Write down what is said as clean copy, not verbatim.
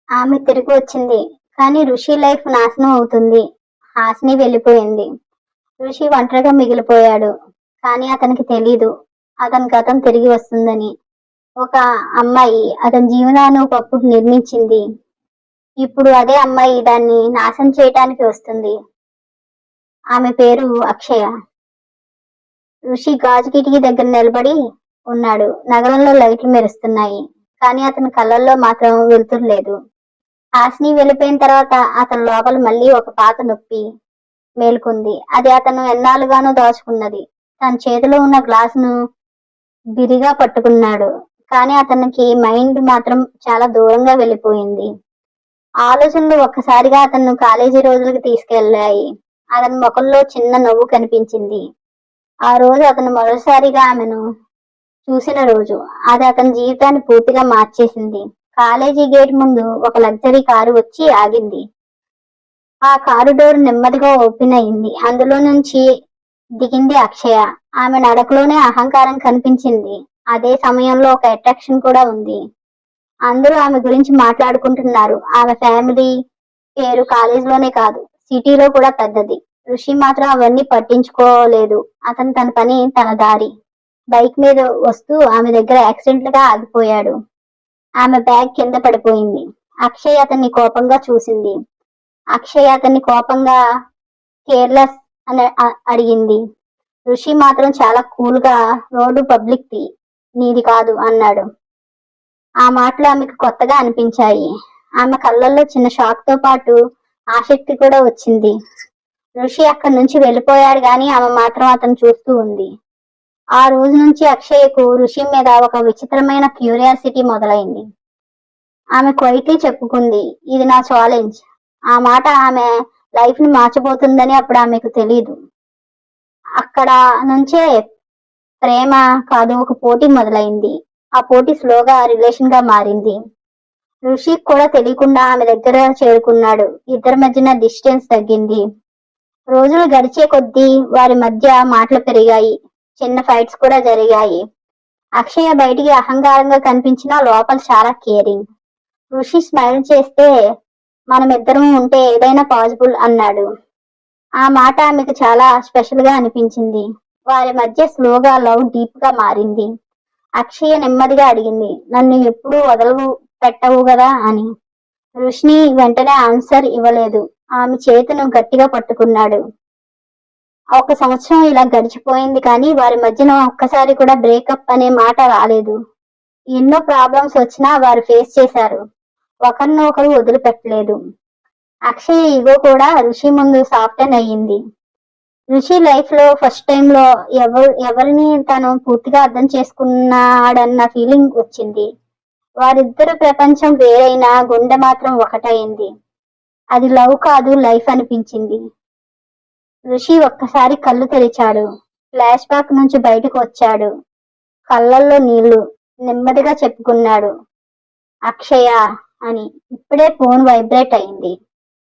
ఆమె తిరిగి వచ్చింది. కానీ ఋషి లైఫ్ నాశనం అవుతుంది. హాసిని వెళ్ళిపోయింది. ఋషి ఒంటరిగా మిగిలిపోయాడు. కానీ అతనికి తెలీదు అతని గతం తిరిగి వస్తుందని. ఒక అమ్మాయి అతని జీవనాన్ని ఒకప్పుడు నిర్మించింది. ఇప్పుడు అదే అమ్మాయి దాన్ని నాశనం చేయటానికి వస్తుంది. ఆమె పేరు అక్షయ. ఋషి గాజు కిటికీ దగ్గర నిలబడి ఉన్నాడు. నగరంలో లైట్లు మెరుస్తున్నాయి. కానీ అతని కళ్ళల్లో మాత్రం వెలుతురు లేదు. హాసిని వెళ్ళిపోయిన తర్వాత అతని లోపల మళ్ళీ ఒక పాత నొప్పి మేలుకుంది. అది అతను ఎన్నాళ్ళుగానో దాచుకున్నది. తన చేతిలో ఉన్న గ్లాసును బిరిగా పట్టుకున్నాడు. కానీ అతనికి మైండ్ మాత్రం చాలా దూరంగా వెళ్ళిపోయింది. ఆలోచనలు ఒక్కసారిగా అతను కాలేజీ రోజులకు తీసుకెళ్లాయి. అతని ముఖంలో చిన్న నవ్వు కనిపించింది. ఆ రోజు అతను మొదటిసారిగా ఆమెను చూసిన రోజు. అది అతని జీవితాన్ని పూర్తిగా మార్చేసింది. కాలేజీ గేట్ ముందు ఒక లగ్జరీ కారు వచ్చి ఆగింది. ఆ కారు డోర్ నెమ్మదిగా ఓపెన్ అయింది. అందులో నుంచి దిగింది అక్షయ. ఆమె నడకలోనే అహంకారం కనిపించింది. అదే సమయంలో ఒక అట్రాక్షన్ కూడా ఉంది. అందరూ ఆమె గురించి మాట్లాడుకుంటున్నారు. ఆమె ఫ్యామిలీ పేరు కాలేజీలోనే కాదు, సిటీలో కూడా పెద్దది. ఋషి మాత్రం అవన్నీ పట్టించుకోలేదు. అతను తన పని, తన దారి. బైక్ మీద వస్తూ ఆమె దగ్గర యాక్సిడెంట్ గా ఆగిపోయాడు. ఆమె బ్యాగ్ కింద పడిపోయింది. అక్షయ్ అతన్ని కోపంగా చూసింది. అక్షయ్ అతన్ని కోపంగా కేర్లెస్ అని అడిగింది. ఋషి మాత్రం చాలా కూల్ గా రోడ్డు పబ్లిక్ ది, నీది కాదు అన్నాడు. ఆ మాటలు ఆమెకు కొత్తగా అనిపించాయి. ఆమె కళ్ళల్లో చిన్న షాక్ తో పాటు ఆసక్తి కూడా వచ్చింది. ఋషి అక్కడి నుంచి వెళ్ళిపోయాడు గాని ఆమె మాత్రం అతను చూస్తూ ఉంది. ఆ రోజు నుంచి అక్షయ్కు ఋషి మీద ఒక విచిత్రమైన క్యూరియాసిటీ మొదలైంది. ఆమె క్వైట్లీ చెప్పుకుంది, ఇది నా ఛాలెంజ్. ఆ మాట ఆమె లైఫ్ ని మార్చబోతుందని అప్పుడు ఆమెకు తెలీదు. అక్కడ నుంచే ప్రేమ కాదు, ఒక పోటీ మొదలైంది. ఆ పోటీ స్లోగా రిలేషన్ గా మారింది. ఋషికి కూడా తెలియకుండా ఆమె దగ్గర చేరుకున్నాడు. ఇద్దరి మధ్యన డిస్టెన్స్ తగ్గింది. రోజులు గడిచే కొద్దీ వారి మధ్య మాటలు పెరిగాయి. చిన్న ఫైట్స్ కూడా జరిగాయి. అక్షయ బయటికి అహంకారంగా కనిపించినా లోపల చాలా కేరింగ్. ఋషి స్మైల్ చేస్తే మనమిద్దరం ఉంటే ఏదైనా పాసిబుల్ అన్నాడు. ఆ మాట ఆమెకు చాలా స్పెషల్ గా అనిపించింది. వారి మధ్య స్లోగా లవ్ డీప్ గా మారింది. అక్షయ నెమ్మదిగా అడిగింది, నన్ను ఎప్పుడూ వదలవు పెట్టవు కదా అని. ఋషిని వెంటనే ఆన్సర్ ఇవ్వలేదు. ఆమె చేతును గట్టిగా పట్టుకున్నాడు. ఒక సంవత్సరం ఇలా గడిచిపోయింది. కానీ వారి మధ్యన ఒక్కసారి కూడా బ్రేకప్ అనే మాట రాలేదు. ఎన్నో ప్రాబ్లమ్స్ వచ్చినా వారు ఫేస్ చేశారు. ఒకరినొకరు వదిలిపెట్టలేదు. అక్షయ్ ఈగో కూడా ఋషి ముందు సాఫ్టెన్ అయ్యింది. ఋషి లైఫ్ లో ఫస్ట్ టైం లో ఎవరిని తను పూర్తిగా అర్థం చేసుకున్నాడన్న ఫీలింగ్ వచ్చింది. వారిద్దరు ప్రపంచం వేరైనా గుండె మాత్రం ఒకటైంది. అది లవ్ కాదు, లైఫ్ అనిపించింది. ఋషి ఒక్కసారి కళ్ళు తెరిచాడు. ఫ్లాష్ బ్యాక్ నుంచి బయటకు వచ్చాడు. కళ్ళల్లో నీళ్లు. నెమ్మదిగా చెప్పుకున్నాడు, అక్షయ అని. ఇప్పుడే ఫోన్ వైబ్రేట్ అయింది.